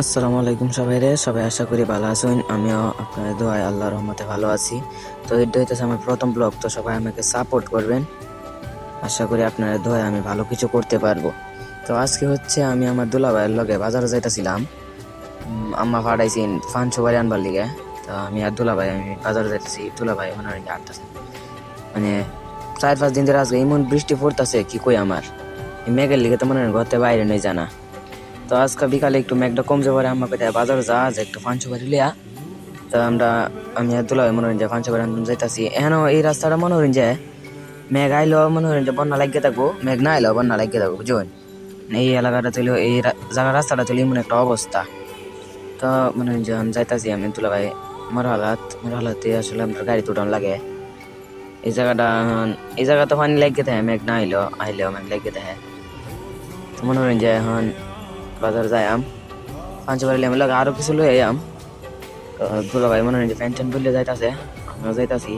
আসসালামু আলাইকুম সবাই আশা করি ভালো আছেন। আমিও আপনাদের দোয়ায় আল্লাহর রহমতে ভালো আছি। তো এটা হইতেছে আমার প্রথম ব্লগ, তো সবাই আমাকে সাপোর্ট করবেন। আশা করি আপনাদের দোয়ায় আমি ভালো কিছু করতে পারবো। তো আজকে হচ্ছে আমি আমার দুলাভাইয়ের লগে বাজারে যাইতেছিলাম। আম্মা পাঠাইছেন ফান সুপারি আনবার লিগে। তো আমি আর দুলাভাই আমি বাজারে যাইতেছি, দুলাভাই মনে হয় আটটাছে, মানে 4-5 দিন ধরে আজকে এমন বৃষ্টি পড়তেছে কি কই আমার, এই মেঘের লিগে তো মনে হয় ঘরতে বাইরে নেই জানা। তো আজকে বিকালে একটু মেঘটা কমছে পরে আমাকে দেয় বাজার যা একটু ফাঞ্চু বাড়ি লিয়া। তো আমি আর দুলা মনে হরেন যে ফাঞ্চু বাড়ি আনতাম যাইতাছি। এখন এই রাস্তাটা মনে হরেন যে মেঘ আইলো মনে হরেন যে বন্যা লাগিয়ে থাকবো, মেঘ না আইলো বন্যা লাগিয়ে থাকবো, বুঝুন। এই এলাকাটা ছিল এই জায়গা রাস্তাটা ছিল এমন একটা অবস্থা। তো মনে হরেন যে আমি যাইতাছি, আমি দুলা ভাই মোর হালাতে আসলে আমার গাড়ি তুটান লাগে। এই জায়গা তো পানি লাগিয়ে থাকে, মেঘ না আইলেও মেঘ লাগিয়ে থাকে। তো মনে হরেন যে এখন বাজার যাই ফাঞ্চু বাড়ি আমি লাগে আরো কিছু লই আম। দুলা ভাই মনে হয় যে ফ্যান ট্যান বললে যাইতাছে, আমিও যাইতাছি।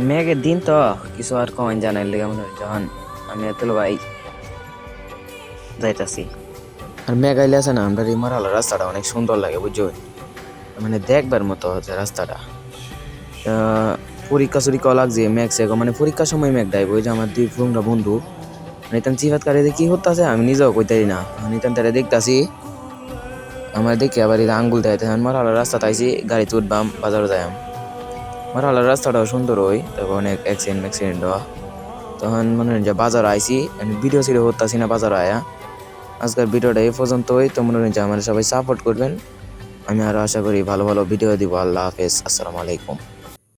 মেঘের দিন তো কিছু আর কমেন জানার লেগে মনে হয় যখন আমি আর দুলা ভাই যাইতাছি। আর মেঘ আইলে আছে না, আমরা এই মারালা রাস্তাটা অনেক সুন্দর লাগে, বুঝছো, মানে দেখবার মতো যে রাস্তাটা। পরীক্ষা সরীক্ষা লাগছে মেঘ সে মানে পরীক্ষার সময় মেঘ ডাইব। ওই যে আমার দুই ফুংরা বন্ধু মানে তান চিফাত কারে কি হতাছে আমি নিজেও কইতারি না, আমি তান তারা দেখতাছি। আমার দেখে আবার এটা আঙ্গুল দেয়, মারালা রাস্তা তাইছি গাড়িতে উঠবাম বাজারে যাইম। মারালার রাস্তাটাও সুন্দর হয়, তবে অনেক অ্যাক্সিডেন্ট হওয়া। তখন মনে হয় যে বাজার আইসি, আমি ভিডিও সিডিও করতেছি না বাজার আয়া। আজকের ভিডিওটা এই পর্যন্তই। তো মনে হয় যে আমার সবাই সাপোর্ট করবেন। আমি আরো আশা করি ভালো ভালো ভিডিও দিব। আল্লাহ হাফেজ, আসসালামু আলাইকুম।